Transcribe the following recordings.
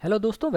Hello दोस्तों।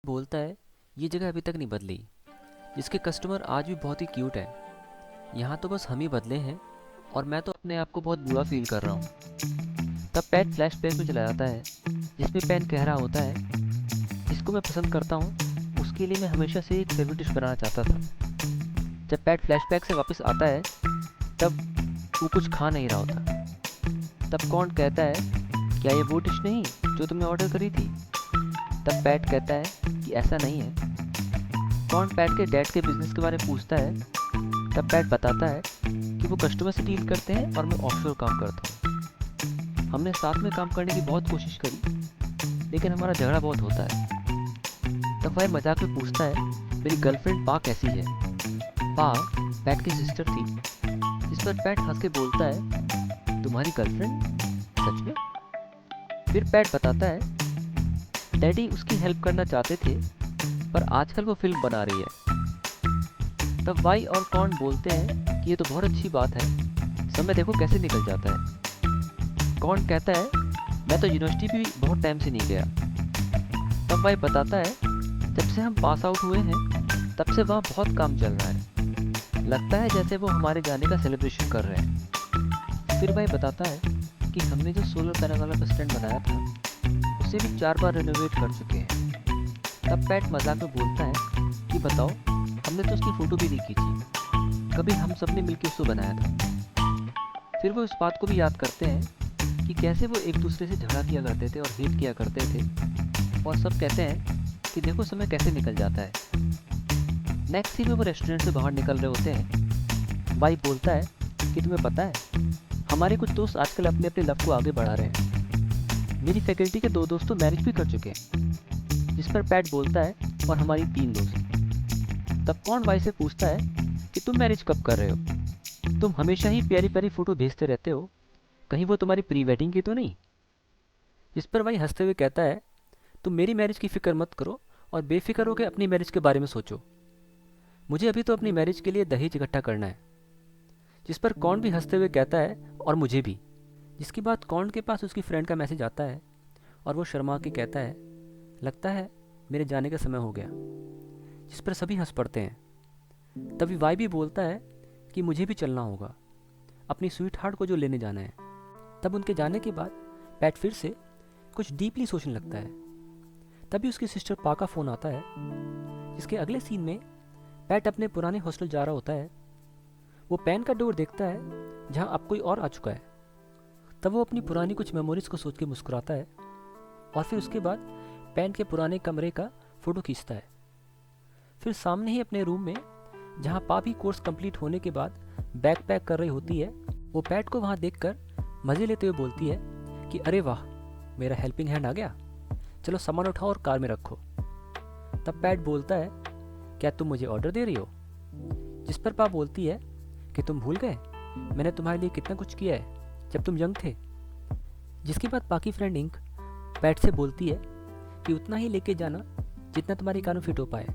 बोलता है ये जगह अभी तक नहीं बदली, जिसके कस्टमर आज भी बहुत ही क्यूट है। यहाँ तो बस हम ही बदले हैं और मैं तो अपने आप को बहुत बुरा फील कर रहा हूँ। तब पैट फ्लैशबैक में चला जाता है, जिसमें पैन कह रहा होता है जिसको मैं पसंद करता हूँ उसके लिए मैं हमेशा से एक फेवरेट डिश बनाना चाहता था। जब पैट फ्लैशबैक से वापस आता है तब वो कुछ खा नहीं रहा होता। तब कौन कहता है क्या ये वो डिश नहीं जो तुमने ऑर्डर करी थी? तब पैट कहता है कि ऐसा नहीं है। कौन पैट के डैड के बिजनेस के बारे में पूछता है। तब पैट बताता है कि वो कस्टमर से डील करते हैं और मैं ऑफशोर काम करता हूँ। हमने साथ में काम करने की बहुत कोशिश करी, लेकिन हमारा झगड़ा बहुत होता है। तब वह मजाक में पूछता है मेरी गर्लफ्रेंड पा कैसी है? पा पैट की सिस्टर थी। जिस पर पैट हंस के बोलता है तुम्हारी गर्लफ्रेंड? सच में? फिर पैट बताता है डैडी उसकी हेल्प करना चाहते थे पर आजकल वो फिल्म बना रही है। तब वाई और कॉर्न बोलते हैं कि ये तो बहुत अच्छी बात है, समय देखो कैसे निकल जाता है। कॉर्न कहता है मैं तो यूनिवर्सिटी भी बहुत टाइम से नहीं गया। तब वाई बताता है जब से हम पास आउट हुए हैं तब से वहाँ बहुत काम चल रहा है। लगता है जैसे वो हमारे जाने का सेलिब्रेशन कर रहे हैं। फिर भाई बताता है कि हमने जो सोलर पैनल वाला बस स्टैंड बनाया था उसे भी 4 बार रेनोवेट कर चुके हैं। तब पैट मजाक में बोलता है कि बताओ, हमने तो उसकी फ़ोटो भी नहीं खींची, कभी हम सब ने मिलकर उसको बनाया था। फिर वो इस बात को भी याद करते हैं कि कैसे वो एक दूसरे से झगड़ा किया करते थे और हेट किया करते थे, और सब कहते हैं कि देखो समय कैसे निकल जाता है। नेक्स्ट सीन में वो रेस्टोरेंट से बाहर निकल रहे होते हैं। वाई बोलता है कि तुम्हें पता है, हमारे कुछ दोस्त आजकल अपने अपने लव को आगे बढ़ा रहे हैं। मेरी फैकल्टी के 2 दोस्त तो मैरिज भी कर चुके हैं। जिस पर पैट बोलता है और हमारी 3 दोस्त। तब कौन वाई से पूछता है कि तुम मैरिज कब कर रहे हो? तुम हमेशा ही प्यारी प्यारी फ़ोटो भेजते रहते हो, कहीं वो तुम्हारी प्री वेडिंग की तो नहीं? जिस पर वाई हंसते हुए कहता है, तुम मेरी मैरिज की फ़िक्र मत करो और बेफिक्र होकर अपनी मैरिज के बारे में सोचो। मुझे अभी तो अपनी मैरिज के लिए दहेज इकट्ठा करना है। जिस पर कौन भी हंसते हुए कहता है, और मुझे भी। जिसके बाद कौन के पास उसकी फ्रेंड का मैसेज आता है और वो शर्मा के कहता है, लगता है मेरे जाने का समय हो गया। जिस पर सभी हंस पड़ते हैं। तभी वाई भी बोलता है कि मुझे भी चलना होगा, अपनी स्वीट हार्ट को जो लेने जाना है। तब उनके जाने के बाद पैट फिर से कुछ डीपली सोचने लगता है। तभी उसकी सिस्टर पा का फ़ोन आता है। जिसके अगले सीन में पैट अपने पुराने हॉस्टल जा रहा होता है। वो पैन का डोर देखता है जहाँ अब कोई और आ चुका है। तब वो अपनी पुरानी कुछ मेमोरीज को सोच के मुस्कुराता है, और फिर उसके बाद पैन के पुराने कमरे का फ़ोटो खींचता है। फिर सामने ही अपने रूम में, जहाँ पा भी कोर्स कंप्लीट होने के बाद बैग पैक कर रही होती है, वो पैट को वहाँ देखकर मज़े लेते हुए बोलती है कि अरे वाह, मेरा हेल्पिंग हैंड आ गया, चलो सामान उठाओ और कार में रखो। तब पैट बोलता है, क्या तुम मुझे ऑर्डर दे रही हो? जिस पर पा बोलती है कि तुम भूल गए मैंने तुम्हारे लिए कितना कुछ किया है जब तुम यंग थे। जिसके बाद पा की फ्रेंड इंक पैट से बोलती है कि उतना ही लेके जाना जितना तुम्हारी कार में फिट हो पाए,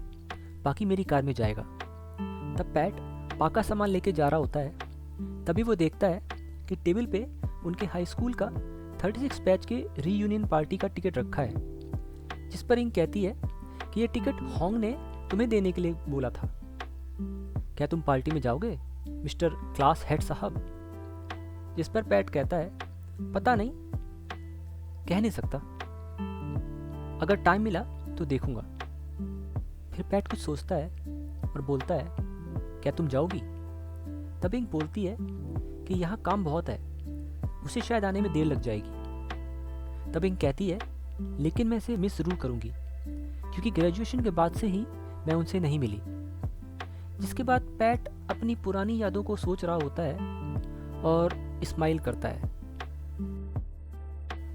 बाकी मेरी कार में जाएगा। तब पैट पा का सामान लेके जा रहा होता है। तभी वो देखता है कि टेबल पे उनके हाई स्कूल का 36 बैच के रीयूनियन पार्टी का टिकट रखा है। जिस पर इंक कहती है कि ये टिकट होंग ने तुम्हें देने के लिए बोला था, क्या तुम पार्टी में जाओगे मिस्टर क्लास हेड साहब? जिस पर पैट कहता है, पता नहीं, कह नहीं सकता, अगर टाइम मिला तो देखूंगा। फिर पैट कुछ सोचता है और बोलता है, क्या तुम जाओगी? तब इंक बोलती है कि यहाँ काम बहुत है, उसे शायद आने में देर लग जाएगी। तब इंक कहती है, लेकिन मैं इसे मिस ज़रूर करूँगी, क्योंकि ग्रेजुएशन के बाद से ही मैं उनसे नहीं मिली। जिसके बाद पैट अपनी पुरानी यादों को सोच रहा होता है और स्माइल करता है।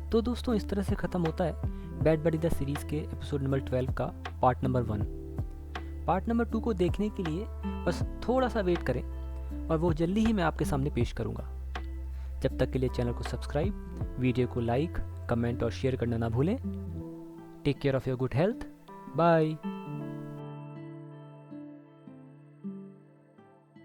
तो दोस्तों, इस तरह से ख़त्म होता है बैड बडी द सीरीज़ के एपिसोड नंबर 12 का पार्ट नंबर 1। पार्ट नंबर 2 को देखने के लिए बस थोड़ा सा वेट करें, और वो जल्दी ही मैं आपके सामने पेश करूँगा। जब तक के लिए चैनल को सब्सक्राइब, वीडियो को लाइक, कमेंट और शेयर करना ना भूलें। Take care of your good health. Bye.